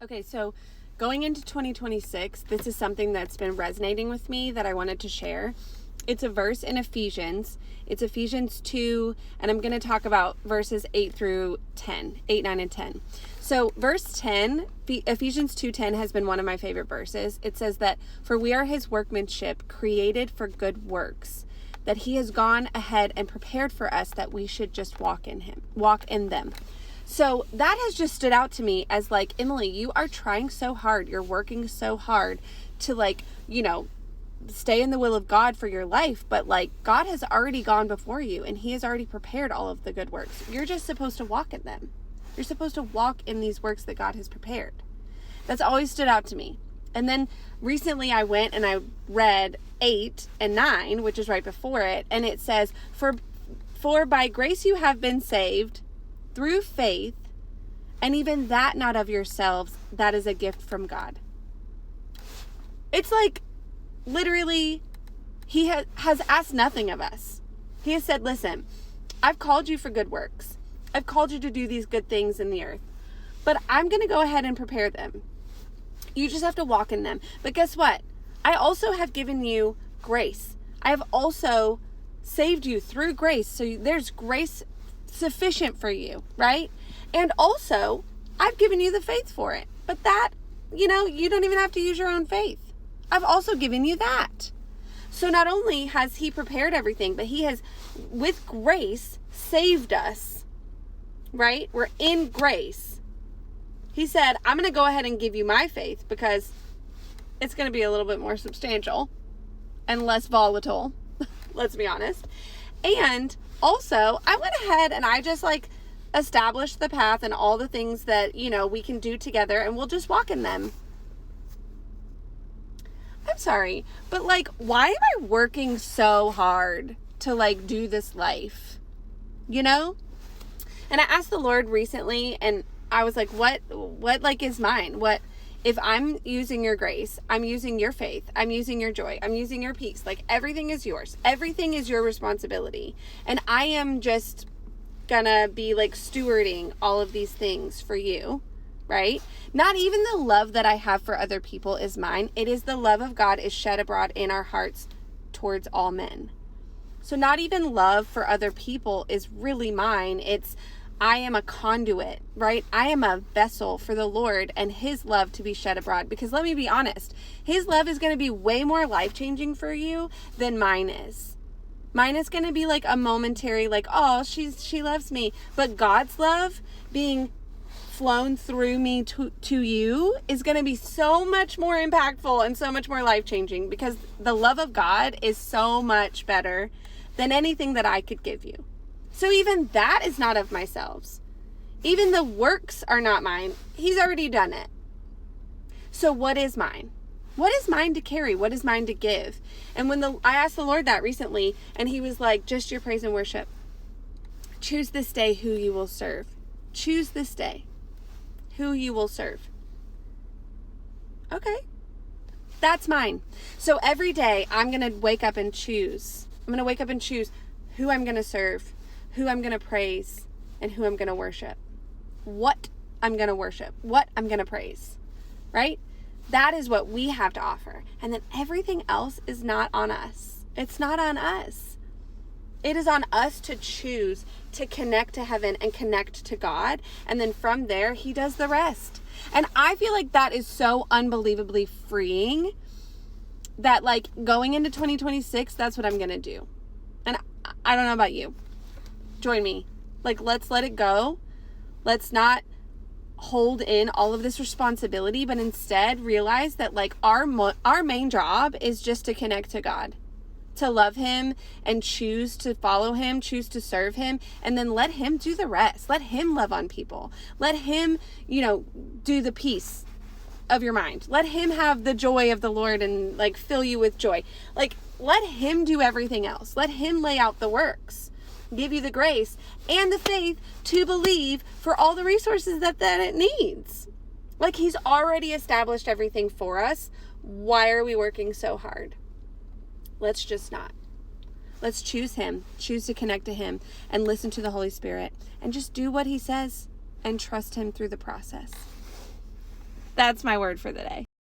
Okay, so going into 2026, this is something that's been resonating with me that I wanted to share. It's a verse in Ephesians. It's Ephesians 2, and I'm going to talk about verses 8 through 10, 8, 9, and 10. So verse 10, Ephesians 2:10 has been one of my favorite verses. It says that, "For we are his workmanship, created for good works, that he has gone ahead and prepared for us that we should just walk in them." So that has just stood out to me as like, Emily, you are trying so hard. You're working so hard to stay in the will of God for your life. But God has already gone before you and he has already prepared all of the good works. You're just supposed to walk in them. You're supposed to walk in these works that God has prepared. That's always stood out to me. And then recently I went and I read 8 and 9, which is right before it. And it says, For by grace you have been saved through faith, and even that not of yourselves, that is a gift from God. It's like, literally, he has asked nothing of us. He has said, listen, I've called you for good works. I've called you to do these good things in the earth, but I'm going to go ahead and prepare them. You just have to walk in them. But guess what? I also have given you grace. I have also saved you through grace. So there's grace sufficient for you, right? And also, I've given you the faith for it. But that, you don't even have to use your own faith. I've also given you that. So not only has he prepared everything, but he has, with grace, saved us, right? We're in grace. He said, I'm going to go ahead and give you my faith because it's going to be a little bit more substantial and less volatile. Let's be honest. And also, I went ahead and I just established the path and all the things that, we can do together, and we'll just walk in them. I'm sorry, but why am I working so hard to do this life? And I asked the Lord recently, and I was like, what is mine? What, if I'm using your grace, I'm using your faith, I'm using your joy, I'm using your peace, everything is yours. Everything is your responsibility. And I am just gonna be stewarding all of these things for you, right? Not even the love that I have for other people is mine. It is the love of God is shed abroad in our hearts towards all men. So not even love for other people is really mine. It's, I am a conduit, right? I am a vessel for the Lord and his love to be shed abroad. Because let me be honest, his love is going to be way more life-changing for you than mine is. Mine is going to be a momentary, oh, she loves me. But God's love being flown through me to you is going to be so much more impactful and so much more life-changing, because the love of God is so much better than anything that I could give you. So even that is not of myself. Even the works are not mine. He's already done it. So what is mine? What is mine to carry? What is mine to give? And when I asked the Lord that recently, and he was like, just your praise and worship. Choose this day who you will serve. Choose this day who you will serve. Okay. That's mine. So every day I'm going to wake up and choose. I'm going to wake up and choose who I'm going to serve, who I'm going to praise, and who I'm going to worship. What I'm going to worship, what I'm going to praise, right? That is what we have to offer. And then everything else is not on us. It's not on us. It is on us to choose to connect to heaven and connect to God. And then from there, he does the rest. And I feel like that is so unbelievably freeing that going into 2026, that's what I'm going to do. And I don't know about you. Join me. Let's let it go. Let's not hold in all of this responsibility, but instead realize that our main job is just to connect to God, to love him and choose to follow him, choose to serve him, and then let him do the rest. Let him love on people. Let him, do the peace of your mind. Let him have the joy of the Lord and fill you with joy. Let him do everything else. Let him lay out the works. Give you the grace and the faith to believe for all the resources that it needs. He's already established everything for us. Why are we working so hard? Let's just not. Let's choose him, choose to connect to him, and listen to the Holy Spirit, and just do what he says and trust him through the process. That's my word for the day.